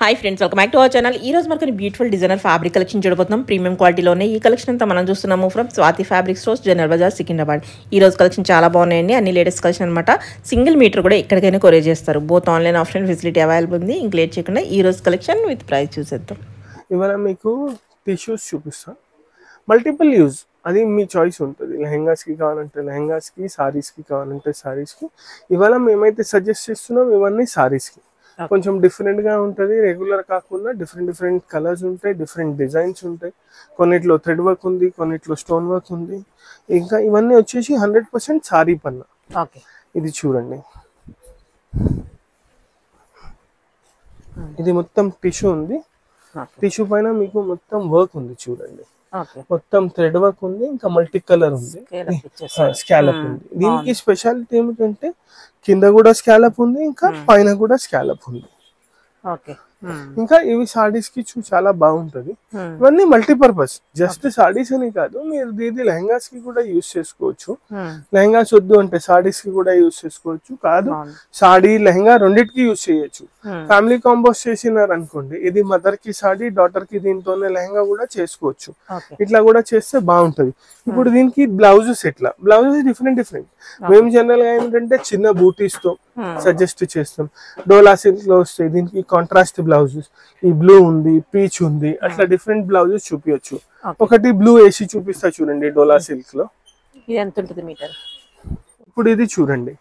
Hi friends, welcome back to our channel. ఈ రోజు మనకి బ్యూటిఫుల్ డిజైనర్ ఫ్యాబ్రిక్ కలెక్షన్ చూడబోతున్నాం. ప్రీమియం క్వాలిటీలోనే ఈ కలెక్షన్ అంతా మనం చూస్తున్నాము from Swathi fabric stores, General Bazaar, Secunderabad. ఈ రోజు కలెక్షన్ చాలా బాగున్నాయండి. అన్ని లేటెస్ట్ కలెక్షన్ అనమాట. సింగిల్ మీటర్ కూడా ఎక్కడికైనా కొరియర్ చేస్తారు. Both online offline facility available ఉంది. ఇంక లేట్ చేయకుండా ఈ రోజు కలెక్షన్ విత్ ప్రైస్ చూసేద్దాం. ఇవాళ మీకు టిష్యూస్ చూపిస్తాను. మల్టిపుల్ యూజ్, అది మీ చాయిస్ ఉంటుంది. లెహెంగాస్కి కావాలంటే లెహెంగాస్కి, సారీస్కి కావాలంటే సారీస్కి. ఇవాళ మేమైతే సజెస్ట్ చేస్తున్నాం ఇవన్నీ సారీస్కి. కొంచెం డిఫరెంట్గా ఉంటుంది, రెగ్యులర్ కాకుండా డిఫరెంట్ కలర్స్ ఉంటాయి, డిఫరెంట్ డిజైన్స్ ఉంటాయి. కొన్నిట్లో థ్రెడ్ వర్క్ ఉంది, కొన్నిట్లో స్టోన్ వర్క్ ఉంది. ఇంకా ఇవన్నీ వచ్చేసి 100% సారీ పన్నా. ఇది చూడండి, ఇది మొత్తం టిష్యూ ఉంది. టిష్యూ పైన మీకు మొత్తం వర్క్ ఉంది చూడండి. మొత్తం థ్రెడ్ వర్క్ ఉంది, ఇంకా మల్టీ కలర్ ఉంది, స్కాలప్ ఉంది. దీనికి స్పెషాలిటీ ఏమిటంటే కింద కూడా స్కాలప్ ఉంది, ఇంకా పైన కూడా స్కాలప్ ఉంది. ఇంకా ఇవి సారీస్ కి చాలా బాగుంటది. ఇవన్నీ మల్టీపర్పస్, జస్ట్ సారీస్ అని కాదు, మీరు ఇది లెహంగాస్ కి కూడా యూజ్ చేసుకోవచ్చు. లెహంగాస్ వద్దు అంటే సారీస్ కి కూడా యూజ్ చేసుకోవచ్చు. కాదు, సాడీ లెహంగా రెండింటికి యూజ్ చేయొచ్చు. ఫ్యామిలీ కాంబోస్ చేసినారు అనుకోండి, ఇది మదర్ కి సాడీ, డాటర్ కి దీంతోనే లెహంగా కూడా చేసుకోవచ్చు. ఇట్లా కూడా చేస్తే బాగుంటది. ఇప్పుడు దీనికి బ్లౌజెస్ ఎట్లా, బ్లౌజెస్ డిఫరెంట్. మేము జనరల్ గా ఏంటంటే చిన్న బూటీస్ తో సజెస్ట్ చేస్తాం. డోలా సిల్క్ లో వస్తాయి, దీనికి కాంట్రాస్ట్ బ్లౌజెస్. ఈ బ్లూ ఉంది, పీచ్ ఉంది, అట్లా డిఫరెంట్ బ్లౌజెస్ చూపించచ్చు. ఒకటి బ్లూ వేసి చూపిస్తా చూడండి డోలా సిల్క్ లో. ఇప్పుడు ఇది చూడండి,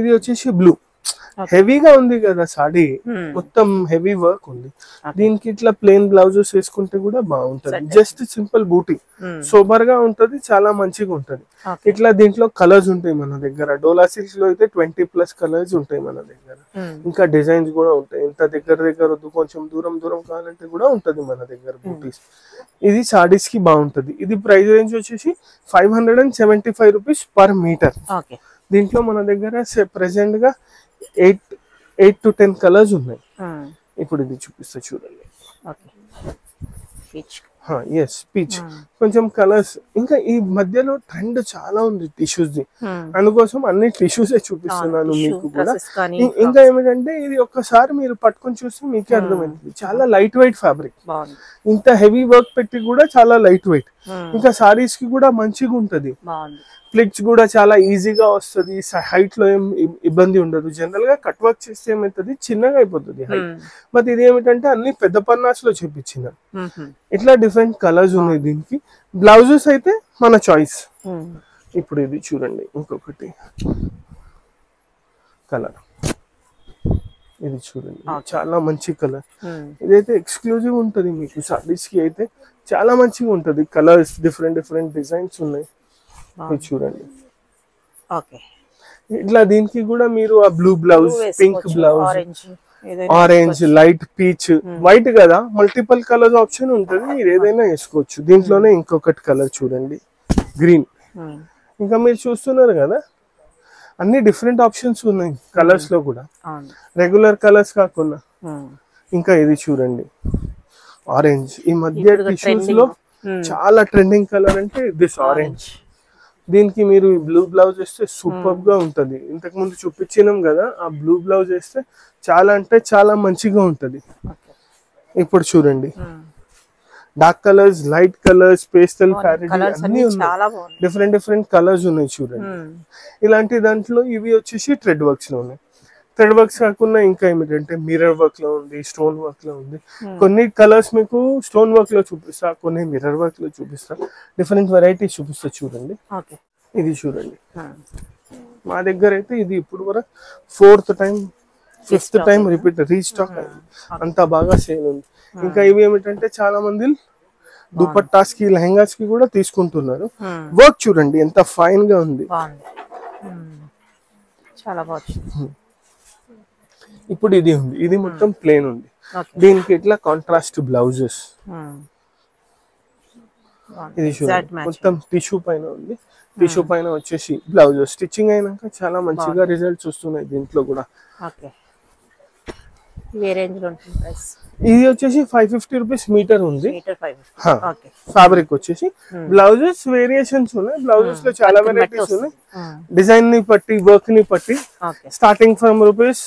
ఇది వచ్చేసి బ్లూ. హెవీగా ఉంది కదా సాడీ, మొత్తం హెవీ వర్క్ ఉంది. దీనికి ఇట్లా ప్లెయిన్ బ్లౌజెస్ వేసుకుంటే కూడా బాగుంటది. జస్ట్ సింపుల్ బూటీ, సోబర్ గా ఉంటది, చాలా మంచిగా ఉంటది. ఇట్లా దీంట్లో కలర్స్ ఉంటాయి మన దగ్గర. డోలా సిల్క్ లో అయితే 20+ కలర్స్ ఉంటాయి మన దగ్గర. ఇంకా డిజైన్స్ కూడా ఉంటాయి. ఇంత దగ్గర వద్దు, కొంచెం దూరం కావాలంటే కూడా ఉంటది మన దగ్గర బూటీస్. ఇది సాడీస్ కి బాగుంటది. ఇది ప్రైస్ రేంజ్ వచ్చేసి 575 రూపీస్ పర్ మీటర్. దీంట్లో మన దగ్గర ప్రెసెంట్ గా 8 to 10 కలర్స్ ఉన్నాయి. ఇప్పుడు ఇది చూపిస్తా చూడండి. ఎస్, పీచ్, కొంచెం కలర్స్. ఇంకా ఈ మధ్యలో ట్రెండ్ చాలా ఉంది టిష్యూస్ ది, అందుకోసం అన్ని టిష్యూస్ చూపిస్తున్నాను మీకు కూడా. ఇంకా ఏమిటంటే ఇది ఒక్కసారి మీరు పట్టుకొని చూస్తే మీకే అర్థమైంది. చాలా లైట్ వెయిట్ ఫ్యాబ్రిక్, ఇంత హెవీ వర్క్ పెట్టి కూడా చాలా లైట్ వెయిట్. ఇంకా సారీస్ కి కూడా మంచిగా ఉంటది. ప్లిట్స్ కూడా చాలా ఈజీగా వస్తుంది. హైట్ లో ఏం ఇబ్బంది ఉండదు. జనరల్ గా కట్ వర్క్ చేస్తే ఏమైతుంది, చిన్నగా అయిపోతుంది హైట్. బట్ ఇది ఏమిటంటే అన్ని పెద్ద పన్నాస్ లో చూపించిన. ఇట్లా డిఫరెంట్ కలర్స్ ఉన్నాయి దీనికి. బ్లౌజెస్ అయితే మన చాయిస్. ఇప్పుడు ఇది చూడండి, ఇంకొకటి కలర్. ఇది చూడండి, చాలా మంచి కలర్. ఇదైతే ఎక్స్క్లూజివ్ ఉంటది మీకు. సారీస్ కి అయితే చాలా మంచిగా ఉంటది. కలర్స్ డిఫరెంట్ డిజైన్స్ ఉన్నాయి. ఇది చూడండి. ఇట్లా దీనికి కూడా మీరు ఆ blue blouse, pink blouse, orange, light peach, white కదా, మల్టిపుల్ కలర్స్ ఆప్షన్ ఉంటుంది. మీరు ఏదైనా వేసుకోవచ్చు. దీంట్లోనే ఇంకొకటి కలర్ చూడండి, గ్రీన్. ఇంకా మీరు చూస్తున్నారు కదా, అన్ని డిఫరెంట్ ఆప్షన్స్ ఉన్నాయి కలర్స్ లో కూడా, రెగ్యులర్ కలర్స్ కాకుండా. ఇంకా ఇది చూడండి, ఆరెంజ్. ఈ మధ్య టిష్యూస్ లో చాలా ట్రెండింగ్ కలర్ అంటే దిస్ ఆరెంజ్. దీనికి మీరు బ్లూ బ్లౌజ్ వేస్తే సూపర్ గా ఉంటది. ఇంతకు ముందు చూపించినాం కదా, ఆ బ్లూ బ్లౌజ్ వేస్తే చాలా అంటే చాలా మంచిగా ఉంటది. ఇప్పుడు చూడండి, dark colours, light colours, pastel parrot అన్ని ఉన్నాయి. డిఫరెంట్ కలర్స్ ఉన్నాయి చూడండి. ఇలాంటి దాంట్లో ఇవి వచ్చేసి థ్రెడ్ వర్క్స్ లో ఉన్నాయి. థ్రెడ్ వర్క్స్ కాకుండా ఇంకా ఏమిటంటే మిర్రర్ వర్క్ లో ఉంది, స్టోన్ వర్క్ లో ఉంది. కొన్ని కలర్స్ మీకు స్టోన్ వర్క్ లో చూపిస్తా, కొన్ని మిర్రర్ వర్క్ లో చూపిస్తా. డిఫరెంట్ వెరైటీస్ చూపిస్తా చూడండి. ఇది చూడండి, మా దగ్గర అయితే ఇది ఇప్పుడు వరకు 4th time 5th time repeat restock అయింది. అంత బాగా సేల్ ఉంది. ఇంకా ఇవి ఏమిటంటే చాలా మంది దుపట్టాస్ కి, లెహంగాస్ కి కూడా తీసుకుంటున్నారు. వర్క్ చూడండి ఎంత ఫైన్ గా ఉంది. చాలా బాగుంది. ఇప్పుడు ఇది ఉంది, ఇది మొత్తం ప్లేన్ ఉంది. దీనికి ఇట్లా కాంట్రాస్ట్ బ్లౌజెస్. ఇది చూడండి, మొత్తం టిష్యూ పైన ఉంది. టిష్యూ పైన వచ్చేసి బ్లౌజెస్. స్టిచ్చింగ్ అయినాక చాలా మంచిగా రిజల్ట్స్ వస్తున్నాయి దీంట్లో కూడా. ఇది వచ్చేసి 550 రూపీస్ మీటర్ ఉంది. ఫ్యాబ్రిక్ వచ్చేసి బ్లౌజెస్ వేరియేషన్స్ ఉన్నాయి. బ్లౌజెస్ లో చాలా వెరైటీస్ ఉన్నాయి. డిజైన్ ని బట్టి, వర్క్ ని బట్టి. స్టార్టింగ్ ఫ్రమ్ రూపీస్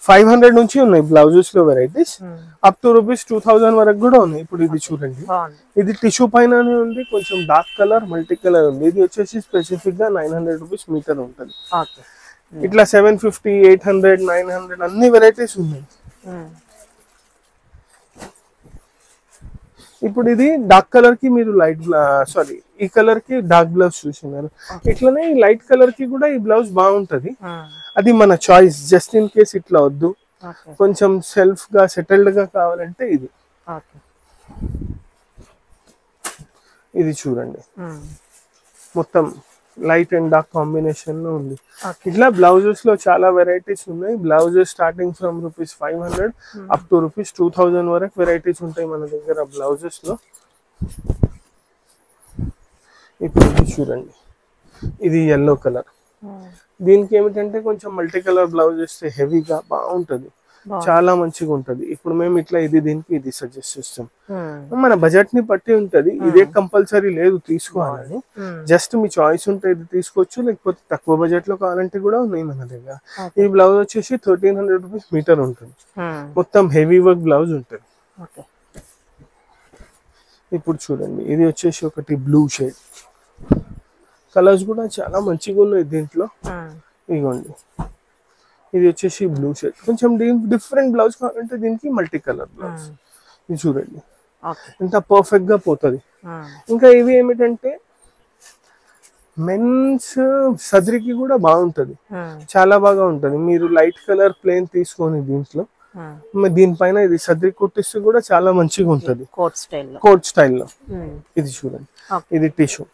500 నుంచి ఉన్నాయి బ్లౌజెస్ లో వెరైటీస్, అప్ టు ₹2000 వరకు కూడా ఉన్నాయి. ఇప్పుడు ఇది చూడండి, ఇది టిష్యూ పైననే ఉంది, కొంచెం డార్క్ కలర్ మల్టీ కలర్ ఉంది. ఇది వచ్చేసి స్పెసిఫిక్ గా ₹900 మీటర్ ఉంటుంది. ఇట్లా 750, 800, 900 అన్ని వెరైటీస్ ఉన్నాయి. ఇప్పుడు ఇది డార్క్ కలర్ కి మీరు లైట్ సారీ ఈ కలర్ కి డార్క్ బ్లౌజ్ చూసినారు, ఇట్లనే ఈ లైట్ కలర్ కి కూడా ఈ బ్లౌజ్ బాగుంటది. అది మన చాయిస్. జస్ట్ ఇన్ కేస్ ఇట్లా వద్దు, కొంచెం సెల్ఫ్ గా సెటిల్డ్ గా కావాలంటే ఇది. ఇది చూడండి, మొత్తం లైట్ అండ్ డార్క్ కాంబినేషన్ లో ఉంది. ఇట్లా బ్లౌజెస్ లో చాలా వెరైటీస్ ఉన్నాయి. Blouses starting from ₹500 up to ₹2000 వరకు వెరైటీస్ ఉంటాయి మన దగ్గర బ్లౌజెస్ లో. ఇప్పుడు ఇది చూడండి, ఇది ఎల్లో కలర్. దీనికి ఏమిటంటే కొంచెం మల్టీ కలర్ బ్లౌజ్ వేస్తే హెవీగా బాగుంటది, చాలా మంచిగా ఉంటది. ఇప్పుడు మేము ఇట్లా దీనికి ఇది సజెస్ట్ చేస్తాం. మన బడ్జెట్ ని బట్టి ఉంటది, ఇదే కంపల్సరీ లేదు తీసుకోవాలని. జస్ట్ మీ చాయిస్ ఉంటే ఇది తీసుకోవచ్చు, లేకపోతే తక్కువ బడ్జెట్ లో కావాలంటే కూడా ఉన్నాయి మన దగ్గర. ఈ బ్లౌజ్ వచ్చేసి ₹1300 మీటర్ ఉంటుంది, మొత్తం హెవీ వర్క్ బ్లౌజ్ ఉంటుంది. ఇప్పుడు చూడండి, ఇది వచ్చేసి ఒకటి బ్లూ షేడ్. కలర్స్ కూడా చాలా మంచిగా ఉన్నాయి దీంట్లో. ఇదిగోండి, ఇది వచ్చేసి బ్లూ షేడ్. కొంచెం డిఫరెంట్ బ్లౌజ్ కావాలంటే దీనికి మల్టీ కలర్ బ్లౌజ్. ఇది చూడండి ఎంత పర్ఫెక్ట్ గా పోతుంది. ఇంకా ఇవి ఏమిటంటే మెన్స్ సదరికి కూడా బాగుంటది, చాలా బాగా ఉంటది. మీరు లైట్ కలర్ ప్లేన్ తీసుకొని దీంట్లో దీనిపైన ఇది సదరి కుట్టిస్తే కూడా చాలా మంచిగా ఉంటది, కోట్ స్టైల్లో. ఇది చూడండి, ఇది టిష్యూ.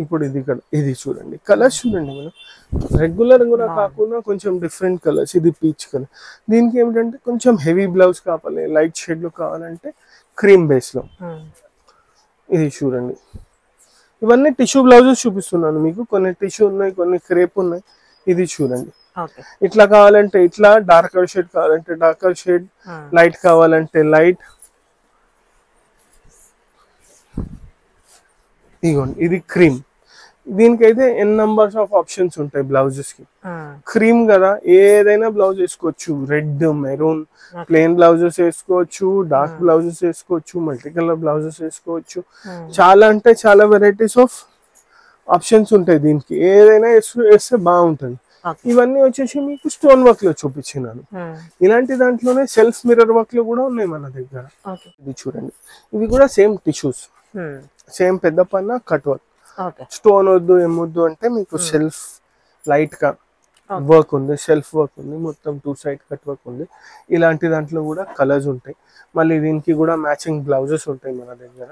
ఇప్పుడు ఇది చూడండి, కలర్స్ చూడండి, మనం రెగ్యులర్ కూడా కాకుండా కొంచెం డిఫరెంట్ కలర్స్. ఇది పీచ్ కలర్. దీనికి ఏమిటంటే కొంచెం హెవీ బ్లౌజ్ కావాలి, లైట్ షేడ్ లో కావాలంటే క్రీమ్ బేస్ లో. ఇది చూడండి, ఇవన్నీ టిష్యూ బ్లౌజెస్ చూపిస్తున్నాను మీకు. కొన్ని టిష్యూ ఉన్నాయి, కొన్ని క్రేప్ ఉన్నాయి. ఇది చూడండి, ఇట్లా కావాలంటే ఇట్లా, డార్కర్ షేడ్ కావాలంటే డార్కర్ షేడ్, లైట్ కావాలంటే లైట్. ఇదిగోండి, ఇది క్రీమ్. దీనికైతే ఎన్ నంబర్స్ ఆఫ్ ఆప్షన్స్ ఉంటాయి బ్లౌజెస్ కి. క్రీమ్ కదా, ఏదైనా బ్లౌజ్ వేసుకోవచ్చు. రెడ్, మెరూన్, ప్లెయిన్ బ్లౌజెస్ వేసుకోవచ్చు, డార్క్ బ్లౌజెస్ వేసుకోవచ్చు, మల్టీ కలర్ బ్లౌజెస్ వేసుకోవచ్చు. చాలా అంటే చాలా వెరైటీస్ ఆఫ్ ఆప్షన్స్ ఉంటాయి దీనికి. ఏదైనా వేస్తే బాగుంటుంది. ఇవన్నీ వచ్చేసి మీకు స్టోన్ వర్క్ లో చూపించినాను. ఇలాంటి దాంట్లోనే సెల్ఫ్ మిర్రర్ వర్క్ లో కూడా ఉన్నాయి మన దగ్గర. ఇది చూడండి, ఇవి కూడా సేమ్ టిష్యూస్, సేమ్ పెద్ద పన్న కట్ వర్క్. స్టోన్ వద్దు ఏమొద్దు అంటే మీకు సెల్ఫ్ లైట్ గా వర్క్ ఉంది, సెల్ఫ్ వర్క్ ఉంది, మొత్తం 2 సైడ్ కట్ వర్క్ ఉంది. ఇలాంటి దాంట్లో కూడా కలర్స్ ఉంటాయి. మళ్ళీ దీనికి కూడా మ్యాచింగ్ బ్లౌజెస్ ఉంటాయి మన దగ్గర.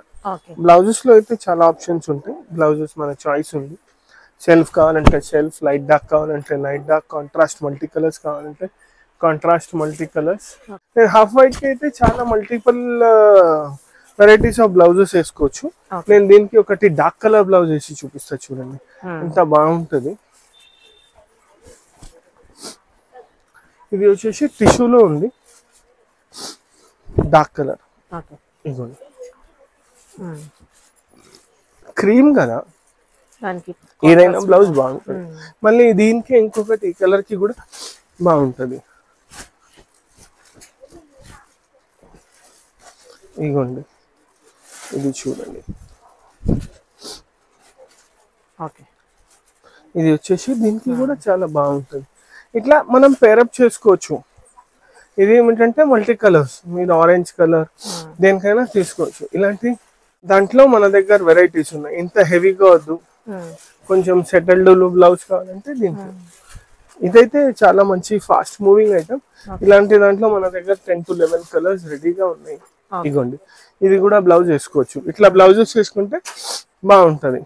బ్లౌజెస్ లో అయితే చాలా ఆప్షన్స్ ఉంటాయి. బ్లౌజెస్ మన చాయిస్ ఉంది. సెల్ఫ్ కావాలంటే సెల్ఫ్, లైట్ డార్క్ కావాలంటే light dark, contrast multi colours కావాలంటే కాంట్రాస్ట్ మల్టీ కలర్స్. నేను హాఫ్ వైట్ కి అయితే చాలా మల్టిపుల్ వెరైటీస్ ఆఫ్ బ్లౌజెస్ వేసుకోవచ్చు. నేను దీనికి ఒకటి డార్క్ కలర్ బ్లౌజ్ వేసి చూపిస్తా చూడండి, ఎంత బాగుంటది. ఇది వచ్చేసి టిష్యూలో ఉంది, డార్క్ కలర్. ఇదిగోండి, క్రీమ్ కదా, ఏదైనా బ్లౌజ్ బాగుంటుంది. మళ్ళీ దీనికి ఇంకొకటి ఈ కలర్ కి కూడా బాగుంటది. ఇదిగోండి, ఇది చూడండి, ఇది వచ్చేసి దీనికి కూడా చాలా బాగుంటుంది. ఇట్లా మనం పేరప్ చేసుకోవచ్చు. ఇది ఏమిటంటే మల్టీ కలర్స్, మీరు ఆరెంజ్ కలర్ దేనికైనా తీసుకోవచ్చు. ఇలాంటి దాంట్లో మన దగ్గర వెరైటీస్ ఉన్నాయి. ఇంత హెవీగా వద్దు, కొంచెం సెటిల్డ్ బ్లౌజ్ కావాలంటే దీంట్లో. ఇదైతే చాలా మంచి ఫాస్ట్ మూవింగ్ ఐటమ్. ఇలాంటి దాంట్లో మన దగ్గర 10 to 11 కలర్స్ రెడీగా ఉన్నాయి. ఇదిగోండి, ఇది కూడా బ్లౌజ్ వేసుకోవచ్చు. ఇట్లా బ్లౌజెస్ వేసుకుంటే బాగుంటది.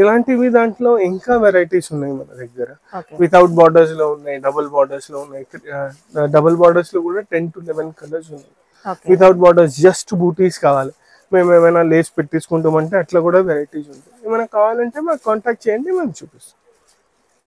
ఇలాంటివి దాంట్లో ఇంకా వెరైటీస్ ఉన్నాయి మన దగ్గర. వితౌట్ బార్డర్స్ లో ఉన్నాయి, డబుల్ బార్డర్స్ లో ఉన్నాయి. డబుల్ బార్డర్స్ లో కూడా 10 to 11 కలర్స్ ఉన్నాయి. వితౌట్ బార్డర్స్ జస్ట్ బూటీస్ కావాలి, మేము ఏమైనా లేస్ పెట్టించుకుంటామంటే అట్లా కూడా వెరైటీస్ ఉంటాయి. ఏమైనా కావాలంటే మాకు కాంటాక్ట్ చేయండి, మేము చూపిస్తాం.